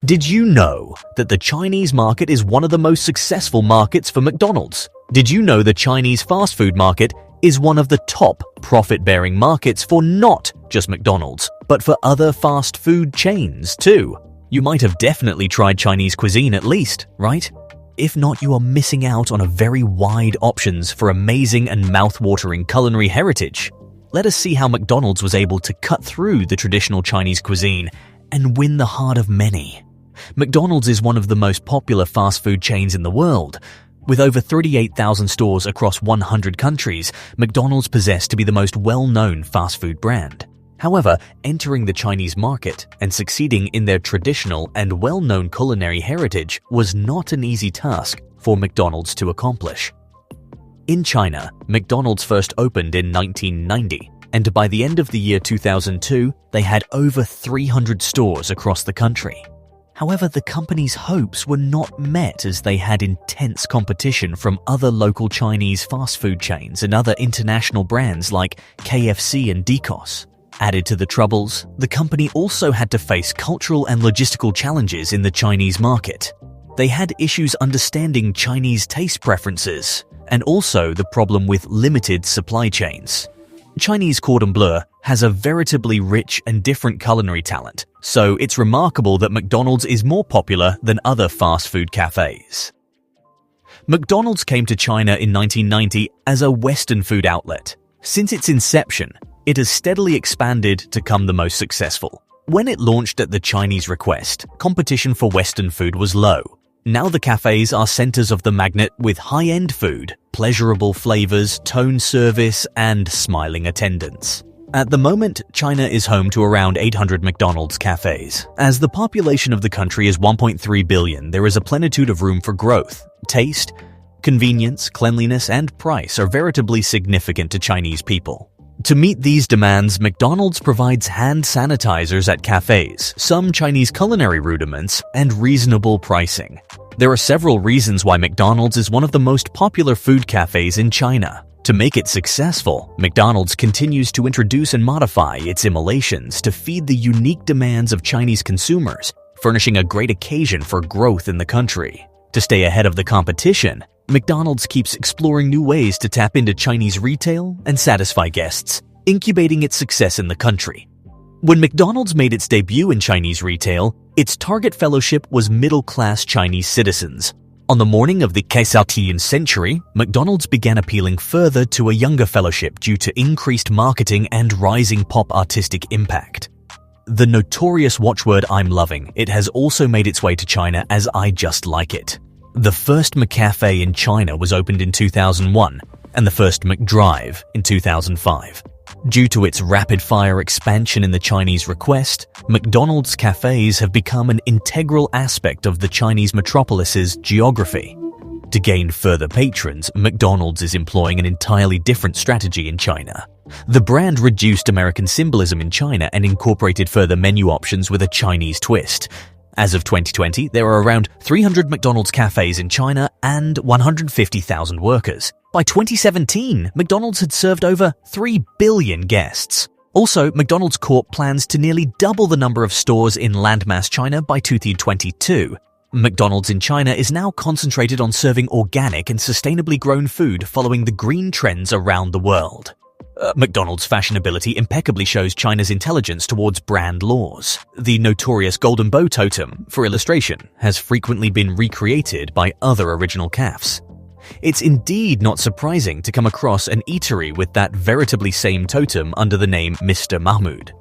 Did you know that the Chinese market is one of the most successful markets for McDonald's? Did you know the Chinese fast food market is one of the top profit-bearing markets for not just McDonald's, but for other fast food chains too? You might have definitely tried Chinese cuisine at least, right? If not, you are missing out on a very wide options for amazing and mouth-watering culinary heritage. Let us see how McDonald's was able to cut through the traditional Chinese cuisine and win the heart of many. McDonald's is one of the most popular fast food chains in the world. With over 38,000 stores across 100 countries, McDonald's possessed to be the most well-known fast food brand. However, entering the Chinese market and succeeding in their traditional and well-known culinary heritage was not an easy task for McDonald's to accomplish. In China, McDonald's first opened in 1990, and by the end of the year 2002, they had over 300 stores across the country. However, the company's hopes were not met as they had intense competition from other local Chinese fast food chains and other international brands like KFC and Dicos. Added to the troubles, the company also had to face cultural and logistical challenges in the Chinese market. They had issues understanding Chinese taste preferences, and also the problem with limited supply chains. Chinese cordon bleu has a veritably rich and different culinary talent, so it's remarkable that McDonald's is more popular than other fast food cafes. McDonald's came to China in 1990 as a Western food outlet. Since its inception, it has steadily expanded to become the most successful. When it launched at the Chinese request, competition for Western food was low. Now the cafes are centers of the magnet with high-end food, pleasurable flavors, tone service, and smiling attendants. At the moment, China is home to around 800 McDonald's cafes. As the population of the country is 1.3 billion, there is a plenitude of room for growth. Taste, convenience, cleanliness, and price are veritably significant to Chinese people. To meet these demands, McDonald's provides hand sanitizers at cafes, some Chinese culinary rudiments, and reasonable pricing. There are several reasons why McDonald's is one of the most popular food cafes in China. To make it successful, McDonald's continues to introduce and modify its emulations to feed the unique demands of Chinese consumers, furnishing a great occasion for growth in the country. To stay ahead of the competition, McDonald's keeps exploring new ways to tap into Chinese retail and satisfy guests, incubating its success in the country. When McDonald's made its debut in Chinese retail, its target fellowship was middle-class Chinese citizens. On the morning of the KFC century, McDonald's began appealing further to a younger fellowship due to increased marketing and rising pop artistic impact. The notorious watchword "I'm loving" it has also made its way to China as "I just like it." The first McCafe in China was opened in 2001 and the first McDrive in 2005. Due to its rapid-fire expansion in the Chinese request, McDonald's cafes have become an integral aspect of the Chinese metropolis's geography. To gain further patrons, McDonald's is employing an entirely different strategy in China. The brand reduced American symbolism in China and incorporated further menu options with a Chinese twist. As of 2020, there are around 300 McDonald's cafes in China and 150,000 workers. By 2017, McDonald's had served over 3 billion guests. Also, McDonald's Corp plans to nearly double the number of stores in landmass China by 2022. McDonald's in China is now concentrated on serving organic and sustainably grown food following the green trends around the world. McDonald's fashionability impeccably shows China's intelligence towards brand laws. The notorious golden bow totem, for illustration, has frequently been recreated by other original cafes. It's indeed not surprising to come across an eatery with that veritably same totem under the name Mr. Mahmood.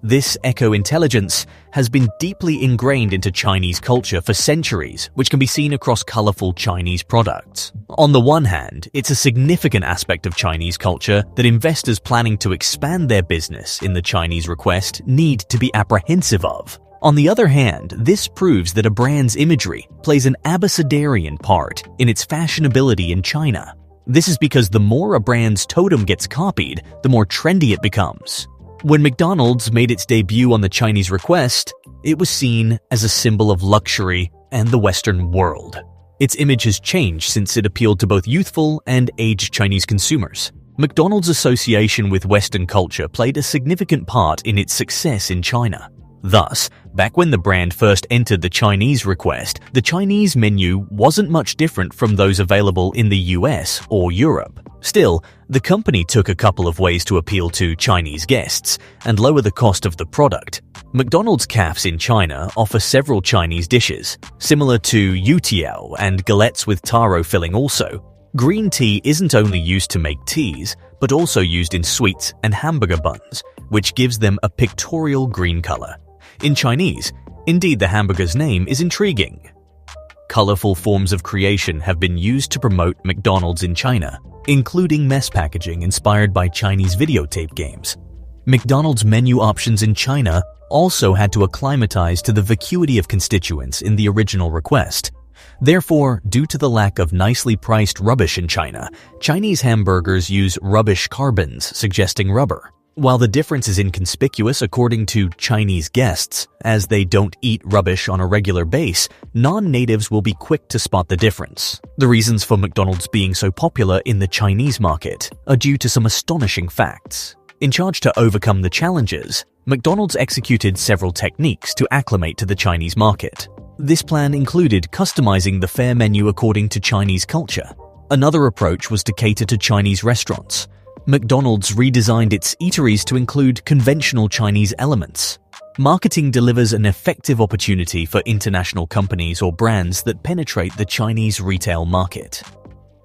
This eco-intelligence has been deeply ingrained into Chinese culture for centuries, which can be seen across colorful Chinese products. On the one hand, it's a significant aspect of Chinese culture that investors planning to expand their business in the Chinese request need to be apprehensive of. On the other hand, this proves that a brand's imagery plays an abecedarian part in its fashionability in China. This is because the more a brand's totem gets copied, the more trendy it becomes. When McDonald's made its debut on the Chinese request, it was seen as a symbol of luxury and the Western world. Its image has changed since it appealed to both youthful and aged Chinese consumers. McDonald's association with Western culture played a significant part in its success in China. Thus, back when the brand first entered the Chinese request, the Chinese menu wasn't much different from those available in the US or Europe. Still, the company took a couple of ways to appeal to Chinese guests and lower the cost of the product. McDonald's cafes in China offer several Chinese dishes, similar to youtiao and galettes with taro filling also. Green tea isn't only used to make teas, but also used in sweets and hamburger buns, which gives them a pictorial green color. In Chinese, indeed the hamburger's name is intriguing. Colorful forms of creation have been used to promote McDonald's in China, including mess packaging inspired by Chinese videotape games. McDonald's menu options in China also had to acclimatize to the vacuity of constituents in the original request. Therefore, due to the lack of nicely priced rubbish in China, Chinese hamburgers use rubbish carbons, suggesting rubber. While the difference is inconspicuous according to Chinese guests, as they don't eat rubbish on a regular basis, non-natives will be quick to spot the difference. The reasons for McDonald's being so popular in the Chinese market are due to some astonishing facts. In charge to overcome the challenges, McDonald's executed several techniques to acclimate to the Chinese market. This plan included customizing the fare menu according to Chinese culture. Another approach was to cater to Chinese restaurants. McDonald's redesigned its eateries to include conventional Chinese elements. Marketing delivers an effective opportunity for international companies or brands that penetrate the Chinese retail market.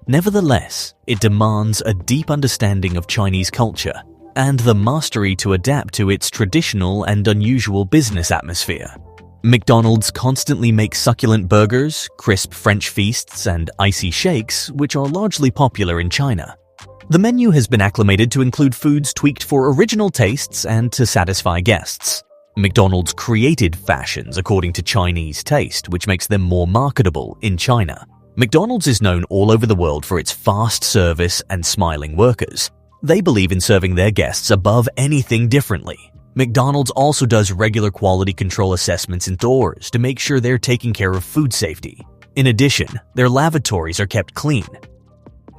Nevertheless, it demands a deep understanding of Chinese culture and the mastery to adapt to its traditional and unusual business atmosphere. McDonald's constantly makes succulent burgers, crisp French feasts, and icy shakes, which are largely popular in China. The menu has been acclimated to include foods tweaked for original tastes and to satisfy guests. McDonald's created fashions according to Chinese taste, which makes them more marketable in China. McDonald's is known all over the world for its fast service and smiling workers. They believe in serving their guests above anything differently. McDonald's also does regular quality control assessments indoors to make sure they're taking care of food safety. In addition, their lavatories are kept clean.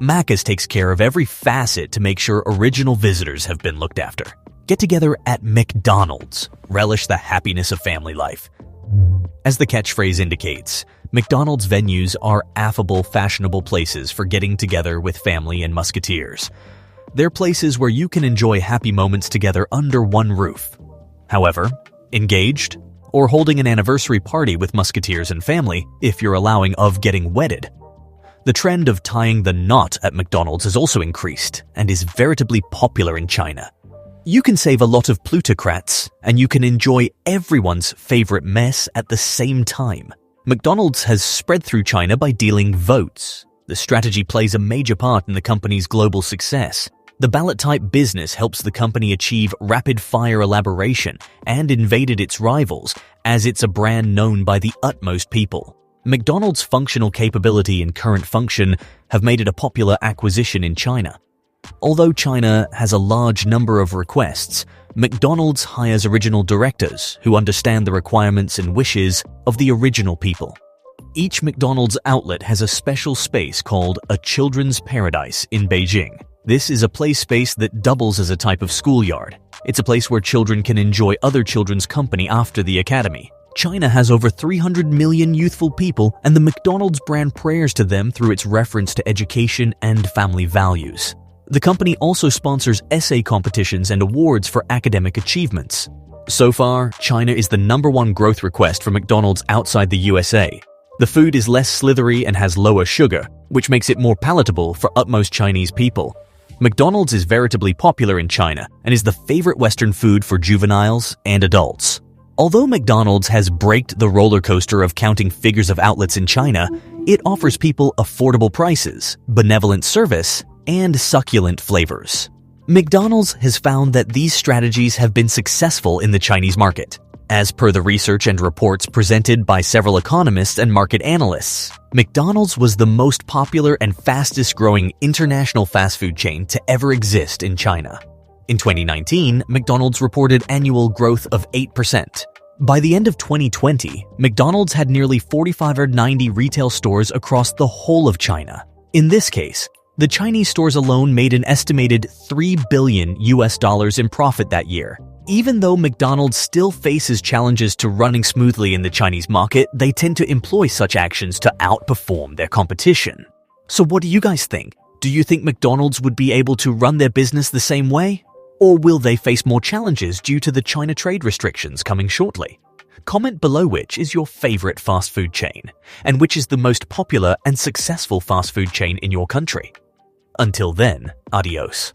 Macca's takes care of every facet to make sure original visitors have been looked after. Get together at McDonald's. Relish the happiness of family life. As the catchphrase indicates, McDonald's venues are affable, fashionable places for getting together with family and musketeers. They're places where you can enjoy happy moments together under one roof. However, engaged or holding an anniversary party with musketeers and family, if you're allowing of getting wedded. The trend of tying the knot at McDonald's has also increased and is veritably popular in China. You can save a lot of plutocrats, and you can enjoy everyone's favorite mess at the same time. McDonald's has spread through China by dealing votes. The strategy plays a major part in the company's global success. The ballot-type business helps the company achieve rapid-fire elaboration and invaded its rivals, as it's a brand known by the utmost people. McDonald's functional capability and current function have made it a popular acquisition in China. Although China has a large number of requests, McDonald's hires original directors who understand the requirements and wishes of the original people. Each McDonald's outlet has a special space called a Children's Paradise in Beijing. This is a play space that doubles as a type of schoolyard. It's a place where children can enjoy other children's company after the academy. China has over 300 million youthful people, and the McDonald's brand prayers to them through its reference to education and family values. The company also sponsors essay competitions and awards for academic achievements. So far, China is the #1 growth request for McDonald's outside the USA. The food is less slithery and has lower sugar, which makes it more palatable for utmost Chinese people. McDonald's is veritably popular in China and is the favorite Western food for juveniles and adults. Although McDonald's has braked the roller coaster of counting figures of outlets in China, it offers people affordable prices, benevolent service, and succulent flavors. McDonald's has found that these strategies have been successful in the Chinese market. As per the research and reports presented by several economists and market analysts, McDonald's was the most popular and fastest growing international fast food chain to ever exist in China. In 2019, McDonald's reported annual growth of 8%. By the end of 2020, McDonald's had nearly 4,590 retail stores across the whole of China. In this case, the Chinese stores alone made an estimated $3 billion in profit that year. Even though McDonald's still faces challenges to running smoothly in the Chinese market, they tend to employ such actions to outperform their competition. So what do you guys think? Do you think McDonald's would be able to run their business the same way? Or will they face more challenges due to the China trade restrictions coming shortly? Comment below which is your favorite fast food chain, and which is the most popular and successful fast food chain in your country. Until then, adios.